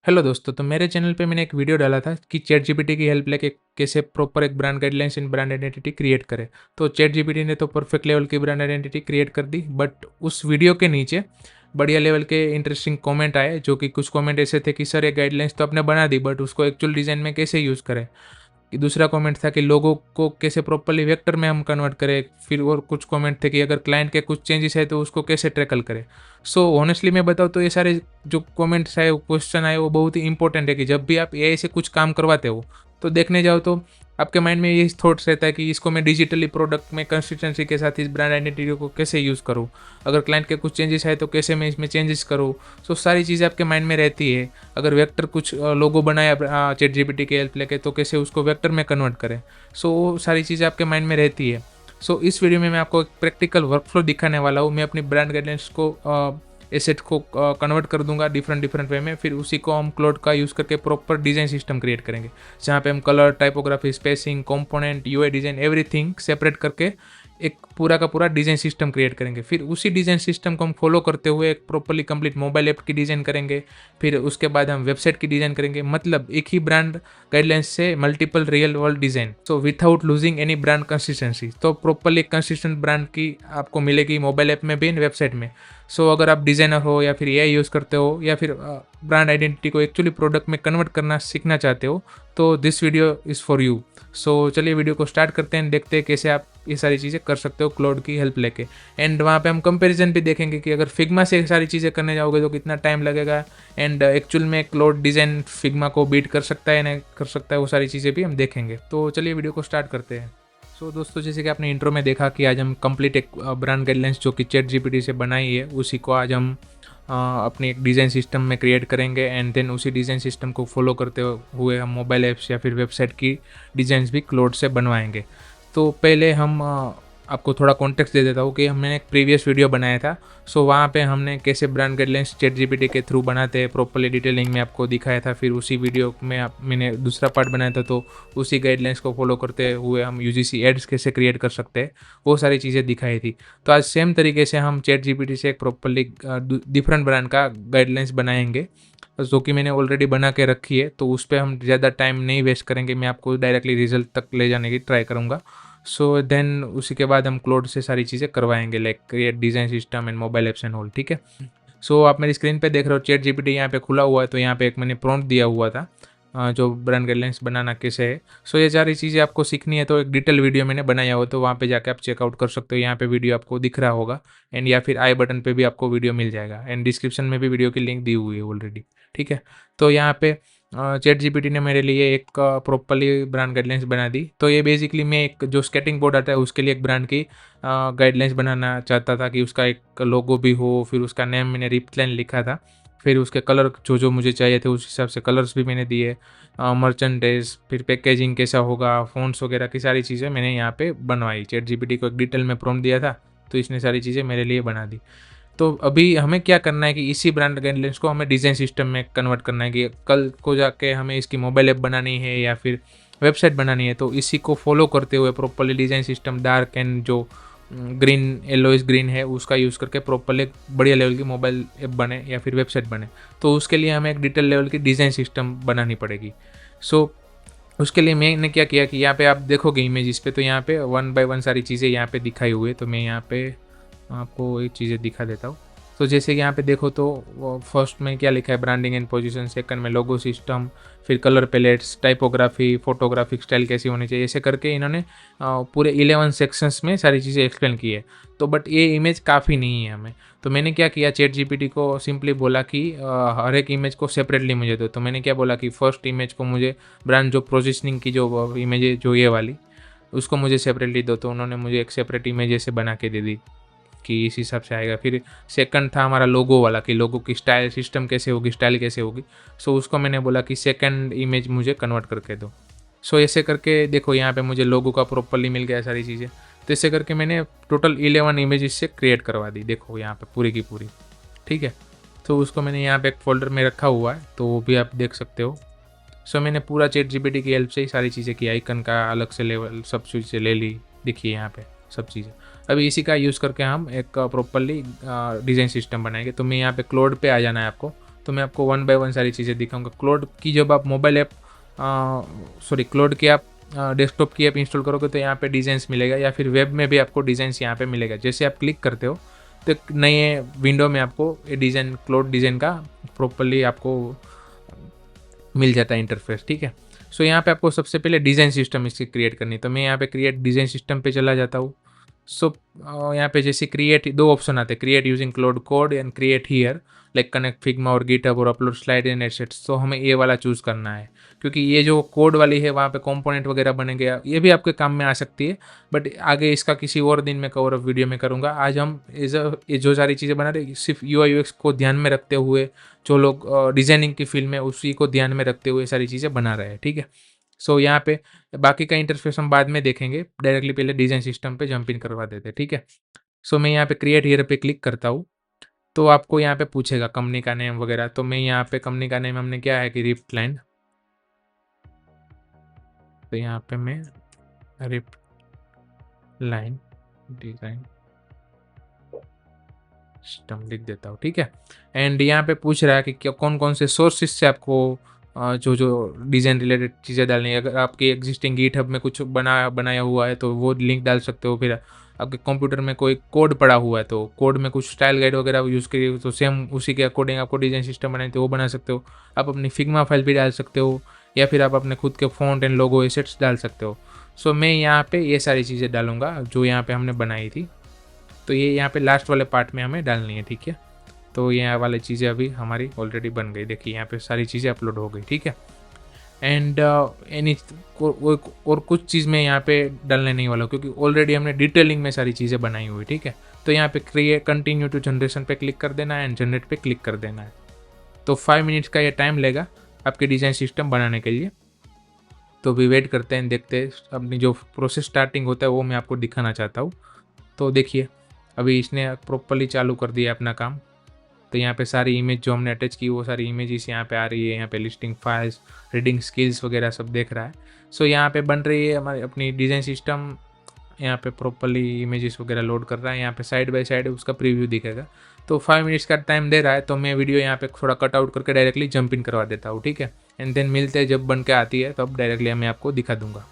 Hello दोस्तों, तो मेरे चैनल पे मैंने एक वीडियो डाला था कि चैट जीपीटी की हेल्प लेके कैसे प्रॉपर एक ब्रांड गाइडलाइंस इन ब्रांड आइडेंटिटी क्रिएट करें। तो चैट जीपीटी ने तो परफेक्ट लेवल की ब्रांड आइडेंटिटी क्रिएट कर दी, बट उस वीडियो के नीचे बढ़िया लेवल के इंटरेस्टिंग कमेंट आए, जो कि कुछ कमेंट ऐसे थे कि सर ये गाइडलाइंस तो आपने बना दी, बट उसको एक्चुअल डिज़ाइन में कैसे यूज़ करें। कि दूसरा कमेंट था कि लोगों को कैसे प्रॉपर्ली वेक्टर में हम कन्वर्ट करें। फिर और कुछ कमेंट थे कि अगर क्लाइंट के कुछ चेंजेस है तो उसको कैसे टैकल करें। सो ऑनेस्टली मैं बताऊँ तो ये सारे जो कमेंट्स आए, क्वेश्चन आए, वो बहुत ही इंपॉर्टेंट है कि जब भी आप एआई से कुछ काम करवाते हो तो देखने जाओ तो आपके माइंड में यही थॉट्स रहता है कि इसको मैं डिजिटली प्रोडक्ट में कंसिस्टेंसी के साथ इस ब्रांड आइडेंटिटी को कैसे यूज़ करूँ। अगर क्लाइंट के कुछ चेंजेस है तो कैसे मैं इसमें चेंजेस करूँ। सो सारी चीज़ें आपके माइंड में रहती है। अगर वेक्टर कुछ लोगो बनाया चैट जीपीटी की हेल्प लेके, तो कैसे उसको वेक्टर में कन्वर्ट करें। सो वो सारी चीज़ें आपके माइंड में रहती है। सो इस वीडियो में मैं आपको एक प्रैक्टिकल वर्कफ्लो दिखाने वाला हूँ। मैं अपनी ब्रांड गाइडलाइंस को एसेट को कन्वर्ट कर दूंगा डिफरेंट डिफरेंट वे में। फिर उसी को हम क्लाउड का यूज़ करके प्रॉपर डिज़ाइन सिस्टम क्रिएट करेंगे, जहाँ पे हम colour, typography, spacing, component, UI design, everything separate करके एक पूरा का पूरा डिज़ाइन सिस्टम क्रिएट करेंगे। फिर उसी डिज़ाइन सिस्टम को हम फॉलो करते हुए एक प्रॉपर्ली कंप्लीट मोबाइल ऐप की डिज़ाइन करेंगे। फिर उसके बाद हम वेबसाइट की डिज़ाइन करेंगे, मतलब एक ही ब्रांड गाइडलाइंस से multiple real world design, so without losing any brand consistency. तो प्रॉपर्ली कंसिस्टेंट ब्रांड की आपको मिलेगी मोबाइल ऐप में भी, वेबसाइट में। सो अगर आप डिज़ाइनर हो या फिर एआई यूज़ करते हो या फिर ब्रांड आइडेंटिटी को एक्चुअली प्रोडक्ट में कन्वर्ट करना सीखना चाहते हो, तो this video is for you. So चलिए वीडियो को स्टार्ट करते हैं, देखते हैं कैसे आप ये सारी चीज़ें कर सकते हो क्लाउड की हेल्प लेके। एंड वहाँ पे हम कंपैरिजन भी देखेंगे कि अगर फिग्मा से सारी चीज़ें करने जाओगे तो कितना टाइम लगेगा, एंड एक्चुअल में क्लाउड डिज़ाइन फिग्मा को बीट कर सकता है नहीं कर सकता है, वो सारी चीज़ें भी हम देखेंगे। तो चलिए वीडियो को स्टार्ट करते हैं। सो दोस्तों, जैसे कि आपने इंट्रो में देखा कि आज हम कंप्लीट एक ब्रांड गाइडलाइंस जो कि चैट जीपीटी से बनाई है, उसी को आज हम अपनी एक डिज़ाइन सिस्टम में क्रिएट करेंगे। एंड देन उसी डिज़ाइन सिस्टम को फॉलो करते हुए हम मोबाइल ऐप्स या फिर वेबसाइट की डिज़ाइंस भी क्लाउड से बनवाएंगे। तो पहले हम आपको थोड़ा कॉन्टेक्स्ट दे देता हूँ कि हमने एक प्रीवियस वीडियो बनाया था। सो वहाँ पे हमने कैसे ब्रांड गाइडलाइंस चैट जीपीटी के थ्रू बनाते हैं प्रॉपर्ली डिटेलिंग में आपको दिखाया था। फिर उसी वीडियो में मैंने दूसरा पार्ट बनाया था, तो उसी गाइडलाइंस को फॉलो करते हुए हम यूजीसी एड्स कैसे क्रिएट कर सकते हैं, वो सारी चीज़ें दिखाई थी। तो आज सेम तरीके से हम चैट जीपीटी से एक प्रॉपर्ली डिफरेंट ब्रांड का गाइडलाइंस बनाएंगे, जो कि मैंने ऑलरेडी बना के रखी है। तो उस पर हम ज़्यादा टाइम नहीं वेस्ट करेंगे, मैं आपको डायरेक्टली रिजल्ट तक ले जाने की ट्राई करूँगा। सो देन उसी के बाद हम क्लाउड से सारी चीज़ें करवाएंगे, like create design system and mobile apps and all, ठीक है। सो आप मेरी स्क्रीन पे देख रहे हो चैट जीपीटी यहाँ पे खुला हुआ है। तो यहाँ पे एक मैंने प्रॉम्प्ट दिया हुआ था, जो ब्रांड गाइडलाइंस बनाना कैसे है। सो ये सारी चीज़ें आपको सीखनी है तो एक डिटेल वीडियो मैंने बनाया हुआ, तो वहाँ पे जाके आप चेकआउट कर सकते हो। यहाँ पे वीडियो आपको दिख रहा होगा, एंड या फिर आई बटन पे भी आपको वीडियो मिल जाएगा, एंड डिस्क्रिप्शन में भी वीडियो की लिंक दी हुई है ऑलरेडी, ठीक है। तो यहाँ पे चैट जीपीटी ने मेरे लिए एक प्रॉपर्ली ब्रांड गाइडलाइंस बना दी। तो ये बेसिकली मैं एक जो स्केटिंग बोर्ड आता है उसके लिए एक ब्रांड की गाइडलाइंस बनाना चाहता था, कि उसका एक लोगो भी हो, फिर उसका नेम मैंने रिप्लाइन लिखा था, फिर उसके कलर जो जो मुझे चाहिए थे उस हिसाब से कलर्स भी मैंने दिए, मर्चेंडाइज, फिर पैकेजिंग कैसा होगा, फ़ॉन्ट्स वगैरह की सारी चीज़ें मैंने यहाँ पे बनवाई। चैट जीपीटी को एक डिटेल में प्रॉम्प्ट दिया था, तो इसने सारी चीज़ें मेरे लिए बना दी। तो अभी हमें क्या करना है कि इसी ब्रांड गाइडलाइंस को हमें डिज़ाइन सिस्टम में कन्वर्ट करना है, कि कल को जाके हमें इसकी मोबाइल ऐप बनानी है या फिर वेबसाइट बनानी है, तो इसी को फॉलो करते हुए properly design system dark and जो ग्रीन येलोइश ग्रीन है उसका यूज़ करके प्रॉपर्ली बढ़िया लेवल की मोबाइल ऐप बने या फिर वेबसाइट बने। तो उसके लिए हमें एक डिटेल लेवल की डिज़ाइन सिस्टम बनानी पड़ेगी। सो उसके लिए मैंने क्या किया कि यहाँ पे आप देखोगे इमेजेस पे, तो यहाँ पे वन बाय वन सारी चीज़ें यहाँ पे दिखाई हुई है। तो मैं यहाँ पे आपको ये चीज़ें दिखा देता हूँ। तो जैसे कि यहाँ पे देखो तो वो फर्स्ट में क्या लिखा है, ब्रांडिंग एंड पोजीशन, सेकंड में लोगो सिस्टम, फिर colour pallets, typography, photographic style कैसी होनी चाहिए, ऐसे करके इन्होंने पूरे 11 सेक्शंस में सारी चीज़ें एक्सप्लेन की है। तो बट ये इमेज काफ़ी नहीं है हमें। तो मैंने क्या किया, चैट जीपीटी को सिंपली बोला कि हर एक इमेज को सेपरेटली मुझे दो। तो मैंने क्या बोला कि फर्स्ट इमेज को मुझे ब्रांड जो पोजिशनिंग की जो इमेज है, जो ये वाली, उसको मुझे सेपरेटली दो। तो उन्होंने मुझे एक सेपरेट इमेज ऐसे बना के दे दी कि इस हिसाब से आएगा। फिर सेकंड था हमारा लोगो वाला, कि लोगो की स्टाइल सिस्टम कैसे होगी, स्टाइल कैसे होगी। सो उसको मैंने बोला कि सेकंड इमेज मुझे कन्वर्ट करके दो। सो ऐसे करके देखो यहाँ पे मुझे लोगो का प्रॉपर्ली मिल गया सारी चीज़ें। तो ऐसे करके मैंने टोटल 11 इमेज इससे क्रिएट करवा दी, देखो यहाँ पे पूरी की पूरी, ठीक है। तो उसको मैंने यहाँ पे एक फोल्डर में रखा हुआ है, तो वो भी आप देख सकते हो। सो मैंने पूरा चैट जीपीटी की हेल्प से ही सारी चीज़ें की, आइकन का अलग से लेवल सब चीज़ें ले ली, देखिए यहाँ पे सब चीज़ें। अभी इसी का यूज़ करके हम एक प्रॉपर्ली डिज़ाइन सिस्टम बनाएंगे। तो मैं यहाँ पे क्लाउड पे आ जाना है आपको। तो मैं आपको वन बाय वन सारी चीज़ें दिखाऊंगा। क्लाउड की जब आप मोबाइल ऐप क्लाउड की आप डेस्कटॉप की ऐप इंस्टॉल करोगे तो यहाँ पे डिज़ाइंस मिलेगा, या फिर वेब में भी आपको डिज़ाइंस यहाँ पे मिलेगा। जैसे आप क्लिक करते हो तो एक नए विंडो में आपको ये डिज़ाइन, क्लाउड डिज़ाइन का प्रॉपरली आपको मिल जाता है इंटरफेस, ठीक है। सो यहाँ पे आपको सबसे पहले डिज़ाइन सिस्टम इसकी क्रिएट करनी है, तो मैं यहाँ पे क्रिएट डिज़ाइन सिस्टम पे चला जाता हूँ। सो यहाँ पे जैसे क्रिएट, दो ऑप्शन आते हैं, create using cloud code and create here, like connect Figma और गिटहब और अपलोड स्लाइड एंड एसेट्स। तो हमें ये वाला चूज़ करना है, क्योंकि ये जो कोड वाली है वहाँ पे कंपोनेंट वगैरह बनेंगे, ये भी आपके काम में आ सकती है, बट आगे इसका किसी और दिन में कवर अप वीडियो में करूँगा। आज हम ये जो सारी चीज़ें बना रहे सिर्फ UI UX को ध्यान में रखते हुए, जो लोग डिज़ाइनिंग की फील्ड में उसी को ध्यान में रखते हुए सारी चीज़ें बना रहे हैं, ठीक है। सो यहाँ पे बाकी का इंटरफेस हम बाद में देखेंगे, डायरेक्टली पहले डिज़ाइन सिस्टम पे जंप इन करवा देते हैं, ठीक है। सो मैं यहाँ पे क्रिएट हियर पे क्लिक करता हूँ, तो आपको यहाँ पे पूछेगा कंपनी का नेम वगैरह, तो मैं यहाँ पे कंपनी का नेम हमने क्या है कि रिप्टलैंड, तो यहाँ पे मैं रिप्टलाइन डिज़ाइन सिस्टम लिख देता हूँ, ठीक है। एंड यहाँ पे पूछ रहा है कि कौन कौन से सोर्सेज से आपको जो जो डिज़ाइन रिलेटेड चीज़ें डालनी है। अगर आपके एग्जिस्टिंग गिटहब में कुछ बनाया हुआ है तो वो लिंक डाल सकते हो, फिर आपके कंप्यूटर में कोई कोड पड़ा हुआ है तो कोड में कुछ स्टाइल गाइड वगैरह यूज़ करिए, तो सेम उसी के अकॉर्डिंग आपको डिज़ाइन सिस्टम बनाए तो वो बना सकते हो। आप अपनी फिग्मा फाइल भी डाल सकते हो, या फिर आप अपने खुद के फ़ॉन्ट एंड लोगो एसेट्स डाल सकते हो। सो मैं यहाँ पे ये सारी चीज़ें डालूंगा जो यहाँ पे हमने बनाई थी, तो ये यहाँ पे लास्ट वाले पार्ट में हमें डालनी है, ठीक है। तो ये वाली चीज़ें अभी हमारी ऑलरेडी बन गई, देखिए यहाँ पे सारी चीज़ें अपलोड हो गई, ठीक है। एंड एनी और कुछ चीज़ मैं यहाँ पे डालने नहीं वाला हूँ, क्योंकि ऑलरेडी हमने डिटेलिंग में सारी चीज़ें बनाई हुई, ठीक है। तो यहाँ पे क्रिएट कंटिन्यू टू जनरेशन पे क्लिक कर देना है एंड जनरेट पे क्लिक कर देना है। तो 5 मिनट्स का ये टाइम लेगा आपके डिज़ाइन सिस्टम बनाने के लिए। तो भी वेट करते हैं, देखते हैं अपनी जो प्रोसेस स्टार्टिंग होता है वो मैं आपको दिखाना चाहता हूँ। तो देखिए अभी इसने प्रॉपरली चालू कर दिया अपना काम। तो यहाँ पे सारी इमेज जो हमने अटैच की वो सारी इमेजेस यहाँ पे आ रही है, यहाँ पे लिस्टिंग फाइल्स, रीडिंग स्किल्स वगैरह सब देख रहा है। सो यहाँ पे बन रही है हमारी अपनी डिज़ाइन सिस्टम, यहाँ पे प्रॉपरली इमेजेस वगैरह लोड कर रहा है, यहाँ पे साइड बाय साइड उसका प्रीव्यू दिखेगा। तो 5 मिनट्स का टाइम दे रहा है, तो मैं वीडियो यहाँ पे थोड़ा कट आउट करके डायरेक्टली जंप इन करवा देता हूँ, ठीक है। एंड देन मिलते हैं जब बन के आती है, तब डायरेक्टली मैं आपको दिखा दूंगा।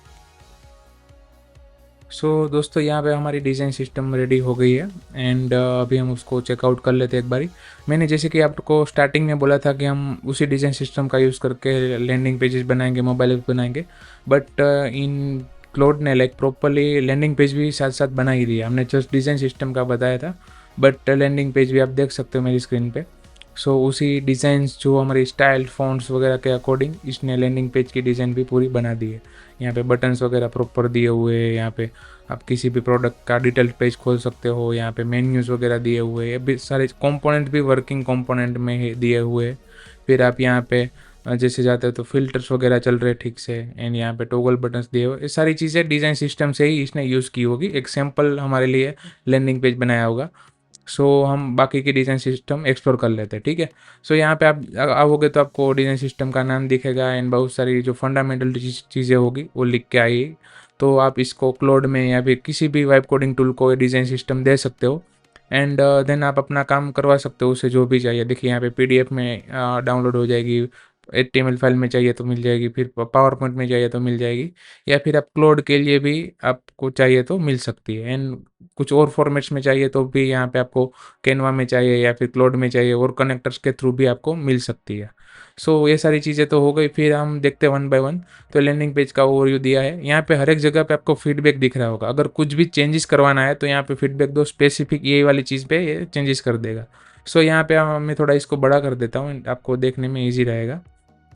सो दोस्तों यहाँ पे हमारी डिज़ाइन सिस्टम रेडी हो गई है, एंड अभी हम उसको चेकआउट कर लेते हैं एक बारी। मैंने जैसे कि आपको स्टार्टिंग में बोला था कि हम उसी डिज़ाइन सिस्टम का यूज़ करके लैंडिंग पेजेस बनाएंगे, मोबाइल ऐप बनाएंगे, बट इन क्लाउड ने लाइक प्रॉपरली लैंडिंग पेज भी साथ साथ बना ही दिया। हमने जस्ट डिज़ाइन सिस्टम का बताया था, बट लैंडिंग पेज भी आप देख सकते हो मेरी स्क्रीन पे। सो उसी डिज़ाइंस जो हमारी स्टाइल फॉन्ट्स वगैरह के अकॉर्डिंग इसने लैंडिंग पेज की डिज़ाइन भी पूरी बना दी है। यहाँ पे बटन्स वगैरह प्रॉपर दिए हुए हैं, यहाँ पे आप किसी भी प्रोडक्ट का डिटेल पेज खोल सकते हो, यहाँ पे मेन्यूज़ वगैरह दिए हुए हैं, भी सारे कंपोनेंट भी वर्किंग कंपोनेंट में दिए हुए हैं। फिर आप यहाँ पे जैसे जाते हो तो फिल्टर्स वगैरह चल रहे ठीक से, एंड यहाँ पे टॉगल बटन्स दिए हुए। ये सारी चीज़ें डिज़ाइन सिस्टम से ही इसने यूज़ की होगी, एक सैम्पल हमारे लिए लैंडिंग पेज बनाया होगा। सो हम बाकी की डिज़ाइन सिस्टम एक्सप्लोर कर लेते हैं, ठीक है। सो यहाँ पे आप आओगे तो आपको डिज़ाइन सिस्टम का नाम दिखेगा, एंड बहुत सारी जो फंडामेंटल चीज़ें होगी वो लिख के आई। तो आप इसको क्लाउड में या फिर किसी भी वाइब कोडिंग टूल को डिज़ाइन सिस्टम दे सकते हो, एंड देन आप अपना काम करवा सकते हो उसे जो भी चाहिए। देखिए यहाँ पे PDF में डाउनलोड हो जाएगी, HTML फाइल में चाहिए तो मिल जाएगी, फिर पावर पॉइंट में चाहिए तो मिल जाएगी, या फिर आप क्लाउड के लिए भी आपको चाहिए तो मिल सकती है। एंड कुछ और फॉर्मेट्स में चाहिए तो भी यहाँ पे आपको कैनवा में चाहिए या फिर क्लाउड में चाहिए, और कनेक्टर्स के थ्रू भी आपको मिल सकती है। सो ये सारी चीज़ें तो हो गई, फिर हम देखते हैं वन बाय वन। तो लैंडिंग पेज का ओवरव्यू दिया है, यहाँ पे हर एक जगह पे आपको फीडबैक दिख रहा होगा। अगर कुछ भी चेंजेस करवाना है तो यहाँ पे फीडबैक दो, स्पेसिफिक ये वाली चीज़ पे ये चेंजेस कर देगा। सो यहाँ पे मैं थोड़ा इसको बड़ा कर देता हूँ, आपको देखने में ईजी रहेगा।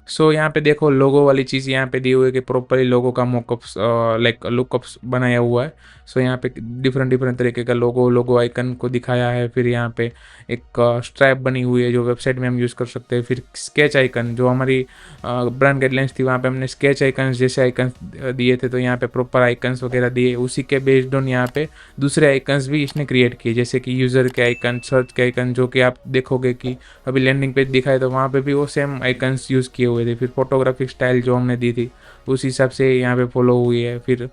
सो यहाँ पे देखो लोगो वाली चीज़ यहाँ पे दी हुई है कि प्रॉपरली लोगो का मॉकअप्स लाइक लुकअप्स बनाया हुआ है। सो यहाँ पे डिफरेंट डिफरेंट तरीके का लोगो आइकन को दिखाया है। फिर यहाँ पे एक स्ट्राइप बनी हुई है जो वेबसाइट में हम यूज़ कर सकते हैं। फिर स्केच आइकन, जो हमारी ब्रांड गाइडलाइंस थी वहाँ पे हमने स्केच आइकन्स जैसे आइकन्स दिए थे, तो यहाँ पे प्रॉपर आइकन्स वगैरह दिए। उसी के बेस्ड ऑन यहाँ पे दूसरे आइकन्स भी इसने क्रिएट किए, जैसे कि यूज़र के आइकन, सर्च के आइकन, जो कि आप देखोगे कि अभी लैंडिंग पेज दिखाए तो वहाँ पे भी वो सेम आइकन्स यूज़ किए हुए थे। फिर फोटोग्राफिक स्टाइल जो हमने दी थी उस हिसाब से यहाँ पे फॉलो हुई है। फिर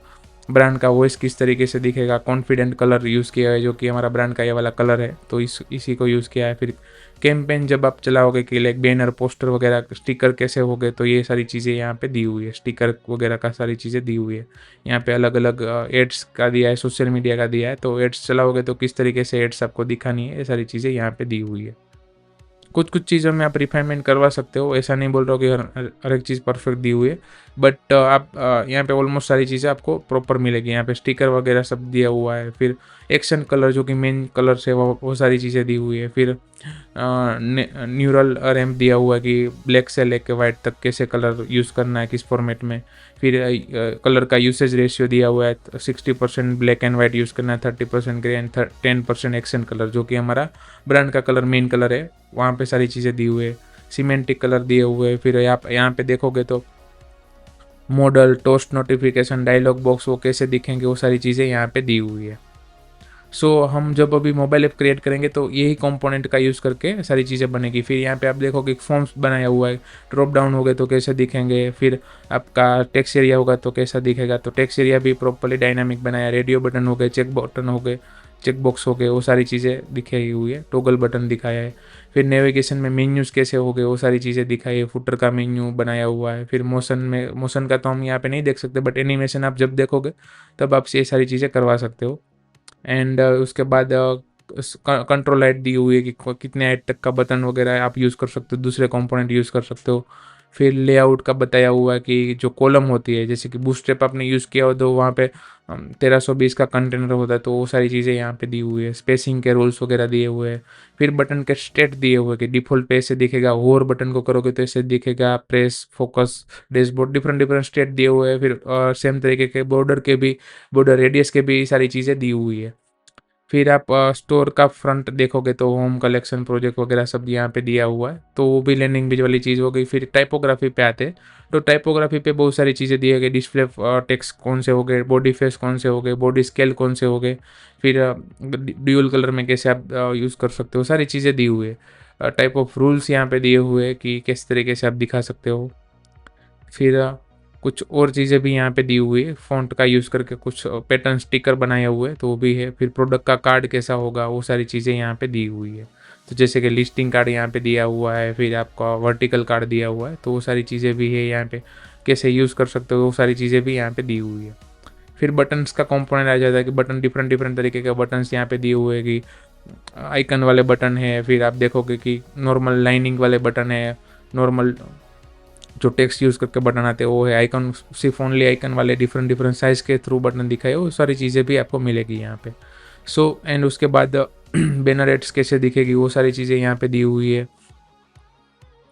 ब्रांड का वॉइस किस तरीके से दिखेगा, कॉन्फिडेंट कलर यूज़ किया है जो कि हमारा ब्रांड का ये वाला कलर है, तो इसी को यूज़ किया है। फिर कैंपेन जब आप चलाओगे कि लाइक बैनर, पोस्टर वगैरह, स्टिकर कैसे होंगे, तो ये सारी चीज़ें यहाँ पे दी हुई है। स्टिकर वगैरह का सारी चीज़ें दी हुई है। यहाँ पे अलग अलग एड्स का दिया है, सोशल मीडिया का दिया है, तो एड्स चलाओगे तो किस तरीके से एड्स आपको दिखानी है, ये सारी चीज़ें यहाँ पे दी हुई है। कुछ कुछ चीज़ों में आप रिफाइनमेंट करवा सकते हो, ऐसा नहीं बोल रहा हूँ कि हर एक चीज़ परफेक्ट दी हुई है, बट आप यहाँ पे ऑलमोस्ट सारी चीज़ें आपको प्रॉपर मिलेगी। यहाँ पे स्टिकर वगैरह सब दिया हुआ है। फिर एक्शन कलर जो कि मेन कलर से वो सारी चीज़ें दी हुई है। फिर न्यूरल रैम्प दिया हुआ है कि ब्लैक से लेके वाइट तक कैसे कलर यूज़ करना है, किस फॉर्मेट में। फिर कलर का यूसेज रेशियो दिया हुआ है, 60% ब्लैक एंड वाइट यूज़ करना है, 30% ग्रे एंड 10% एक्शन कलर जो कि हमारा ब्रांड का कलर, मेन कलर है, वहाँ पे सारी चीज़ें दी हुई है। सीमेंटिक कलर दिए हुए हैं। फिर यहाँ पे देखोगे तो modal, toast notification, dialog box वो कैसे दिखेंगे, वो सारी चीज़ें यहाँ पे दी हुई है। हम जब अभी मोबाइल ऐप क्रिएट करेंगे तो यही कंपोनेंट का यूज़ करके सारी चीज़ें बनेगी। फिर यहाँ पे आप देखोगे फॉर्म्स बनाया हुआ है, ड्रॉप डाउन हो गए तो कैसे दिखेंगे। फिर आपका टेक्स्ट एरिया होगा तो कैसा दिखेगा, तो टेक्स्ट एरिया भी प्रॉपर्ली डायनामिक बनाया। रेडियो बटन हो गए, चेक बटन हो गए, चेक बॉक्स हो गए, वो सारी चीज़ें दिखाई हुई है। टॉगल बटन दिखाया है। फिर नेविगेशन में मेन्यूज़ कैसे हो गए, वो सारी चीज़ें दिखाई है। फुटर का मेन्यू बनाया हुआ है। फिर मोशन का तो हम यहाँ पे नहीं देख सकते, बट एनिमेशन आप जब देखोगे तब आप ये सारी चीज़ें करवा सकते हो। एंड उसके बाद कंट्रोल लाइट दी हुई है कि कितने हाइट तक का बटन वगैरह आप यूज़ कर सकते हो, दूसरे कंपोनेंट यूज़ कर सकते हो। फिर लेआउट का बताया हुआ है कि जो कॉलम होती है, जैसे कि बूटस्ट्रैप आपने यूज़ किया हो तो वहाँ पे 1320 का कंटेनर होता है, तो वो सारी चीज़ें यहाँ पे दी हुई है। स्पेसिंग के रूल्स वगैरह दिए हुए हैं। फिर बटन के स्टेट दिए हुए हैं कि डिफ़ॉल्ट पे ऐसे दिखेगा, होवर बटन को करोगे तो ऐसे दिखेगा, press, focus, dashboard, different different state दिए हुए हैं। फिर सेम तरीके के बॉर्डर रेडियस के भी सारी चीज़ें दी हुई है। फिर आप स्टोर का फ्रंट देखोगे तो होम, कलेक्शन, प्रोजेक्ट वगैरह सब यहाँ पे दिया हुआ है, तो वो भी लैंडिंग पेज वाली चीज़ हो गई। फिर टाइपोग्राफी पे आते हैं, तो टाइपोग्राफी पे बहुत सारी चीज़ें दी गई। डिस्प्ले टेक्स्ट कौन से हो गए, बॉडी फेस कौन से हो गए, बॉडी स्केल कौन से हो गए। फिर ड्यूल कलर में कैसे आप यूज़ कर सकते हो, सारी चीज़ें दी हुई है। टाइप ऑफ रूल्स यहाँ पे दिए हुए हैं कि किस तरीके से आप दिखा सकते हो। फिर कुछ और चीज़ें भी यहाँ पे दी हुई है, फ़ॉन्ट का यूज़ करके कुछ पैटर्न स्टिकर बनाए हुए हैं, तो वो भी है। फिर प्रोडक्ट का कार्ड कैसा होगा, वो सारी चीज़ें यहाँ पे दी हुई है। तो जैसे कि लिस्टिंग कार्ड यहाँ पे दिया हुआ है, फिर आपका वर्टिकल कार्ड दिया हुआ है, तो वो सारी चीज़ें भी है यहाँ पे। कैसे यूज़ कर सकते हो, वो सारी चीज़ें भी यहाँ पे दी हुई है। फिर बटन्स का कंपोनेंट आ जाता है कि बटन डिफरेंट डिफरेंट तरीके के बटन्स यहाँ पे दिए हुए हैं कि आइकन वाले बटन है। फिर आप देखोगे कि नॉर्मल लाइनिंग वाले बटन है, नॉर्मल जो टेक्स्ट यूज़ करके बटन आते हैं वो है। आइकन सिर्फ ओनली आइकन वाले डिफरेंट डिफरेंट साइज़ के थ्रू बटन दिखाए, वो सारी चीज़ें भी आपको मिलेगी यहाँ पे। एंड उसके बाद बैनर एड्स कैसे दिखेगी, वो सारी चीज़ें यहाँ पे दी हुई है।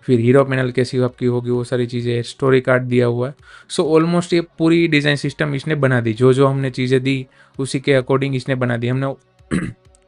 फिर हीरो पैनल कैसी आपकी होगी, वो सारी चीज़ें, स्टोरी कार्ड दिया हुआ है। ऑलमोस्ट ये पूरी डिज़ाइन सिस्टम इसने बना दी, जो जो हमने चीज़ें दी उसी के अकॉर्डिंग इसने बना दी। हमने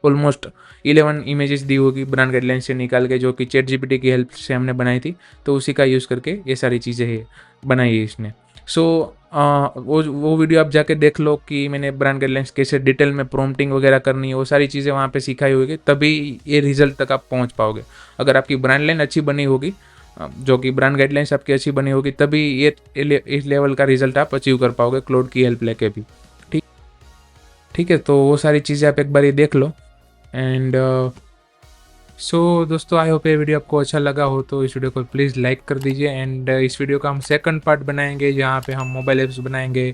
ऑलमोस्ट 11 इमेजेस दी होगी ब्रांड गाइडलाइन से निकाल के, जो कि चैट जीपीटी की हेल्प से हमने बनाई थी, तो उसी का यूज़ करके ये सारी चीज़ें है बनाई है इसने। वो वीडियो आप जाके देख लो कि मैंने ब्रांड गाइडलाइंस कैसे डिटेल में प्रॉम्प्टिंग वगैरह करनी है, वो सारी चीज़ें वहाँ पे सिखाई होगी, तभी ये रिजल्ट तक आप पहुँच पाओगे। अगर आपकी ब्रांड लाइन अच्छी बनी होगी, जो कि ब्रांड गाइडलाइंस आपकी अच्छी बनी होगी, तभी इस लेवल का रिजल्ट आप अचीव कर पाओगे क्लाउड की हेल्प लेके भी। ठीक ठीक है, तो वो सारी चीज़ें आप एक बार ये देख लो। एंड दोस्तों, आई होप ये वीडियो आपको अच्छा लगा हो, तो इस वीडियो को प्लीज़ लाइक कर दीजिए। एंड इस वीडियो का हम सेकंड पार्ट बनाएंगे, जहाँ पे हम मोबाइल ऐप्स बनाएंगे,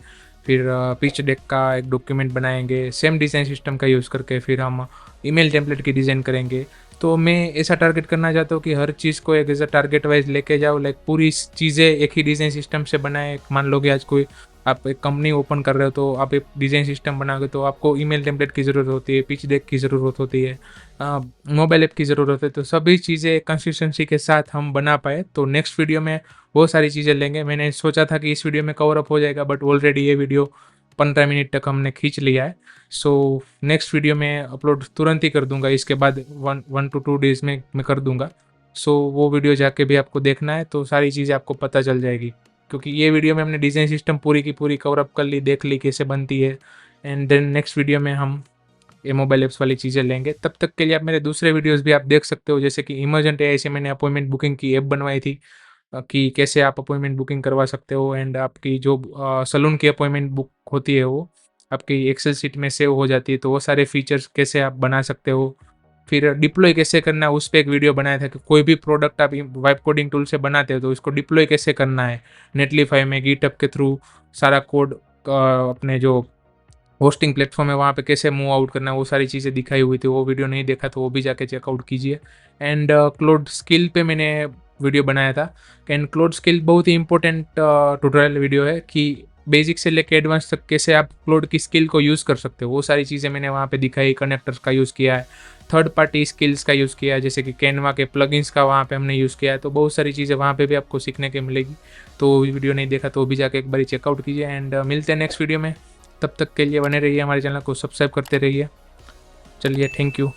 फिर पिच डेक का एक डॉक्यूमेंट बनाएंगे सेम डिज़ाइन सिस्टम का यूज़ करके। फिर हम ईमेल टेम्पलेट की डिज़ाइन करेंगे। तो मैं ऐसा टारगेट करना चाहता हूँ कि हर चीज़ को एक ऐसा टारगेट वाइज लेके जाओ, लाइक पूरी चीज़ें एक ही डिज़ाइन सिस्टम से बनाए। मान लो कि आज कोई आप एक कंपनी ओपन कर रहे हो, तो आप एक डिज़ाइन सिस्टम बनाओगे, तो आपको ईमेल टेम्पलेट की ज़रूरत होती है, पिच डेक की ज़रूरत होती है, मोबाइल ऐप की ज़रूरत है। तो सभी चीज़ें कंसिस्टेंसी के साथ हम बना पाए, तो नेक्स्ट वीडियो में बहुत सारी चीज़ें लेंगे। मैंने सोचा था कि इस वीडियो में कवर अप हो जाएगा, बट ऑलरेडी ये वीडियो 15 मिनट तक हमने खींच लिया है। नेक्स्ट वीडियो में अपलोड तुरंत ही कर दूंगा, इसके बाद 1 to 2 डेज़ में मैं कर दूंगा। वो वीडियो जाके भी आपको देखना है, तो सारी चीज़ें आपको पता चल जाएगी, क्योंकि ये वीडियो में हमने डिज़ाइन सिस्टम पूरी की पूरी कवर अप कर ली, देख ली कैसे बनती है। एंड देन नेक्स्ट वीडियो में हम ये मोबाइल ऐप्स वाली चीज़ें लेंगे। तब तक के लिए आप मेरे दूसरे वीडियोस भी आप देख सकते हो, जैसे कि इमर्जेंट एआई से मैंने अपॉइंटमेंट बुकिंग की ऐप बनवाई थी, कि कैसे आप अपॉइंटमेंट बुकिंग करवा सकते हो, एंड आपकी जो सैलून की अपॉइंटमेंट बुक होती है वो आपकी एक्सेल शीट में सेव हो जाती है, तो वो सारे फीचर्स कैसे आप बना सकते हो। फिर डिप्लॉय कैसे करना है, उस पे एक वीडियो बनाया था कि कोई भी प्रोडक्ट आप वाइब कोडिंग टूल से बनाते हो तो इसको डिप्लॉय कैसे करना है नेटलिफाई में गिटहब के थ्रू, सारा कोड अपने जो होस्टिंग प्लेटफॉर्म है वहाँ पे कैसे मूव आउट करना है, वो सारी चीज़ें दिखाई हुई थी। वो वीडियो नहीं देखा तो वो भी जाके चेकआउट कीजिए। एंड क्लाउड स्किल पे मैंने वीडियो बनाया था। एंड क्लाउड स्किल बहुत ही इंपॉर्टेंट ट्यूटोरियल वीडियो है कि बेसिक से लेके एडवांस तक कैसे आप क्लाउड की स्किल को यूज़ कर सकते हो, वो सारी चीज़ें मैंने वहाँ पे दिखाई। कनेक्टर्स का यूज़ किया है, थर्ड पार्टी स्किल्स का यूज़ किया है, जैसे कि कैनवा के प्लगइन्स का वहाँ पे हमने यूज़ किया है। तो बहुत सारी चीज़ें वहाँ पे भी आपको सीखने को मिलेगी। तो वीडियो नहीं देखा तो वो भी जाके एक बार चेकआउट कीजिए। एंड मिलते हैं नेक्स्ट वीडियो में। तब तक के लिए बने रहिए, हमारे चैनल को सब्सक्राइब करते रहिए। चलिए, थैंक यू।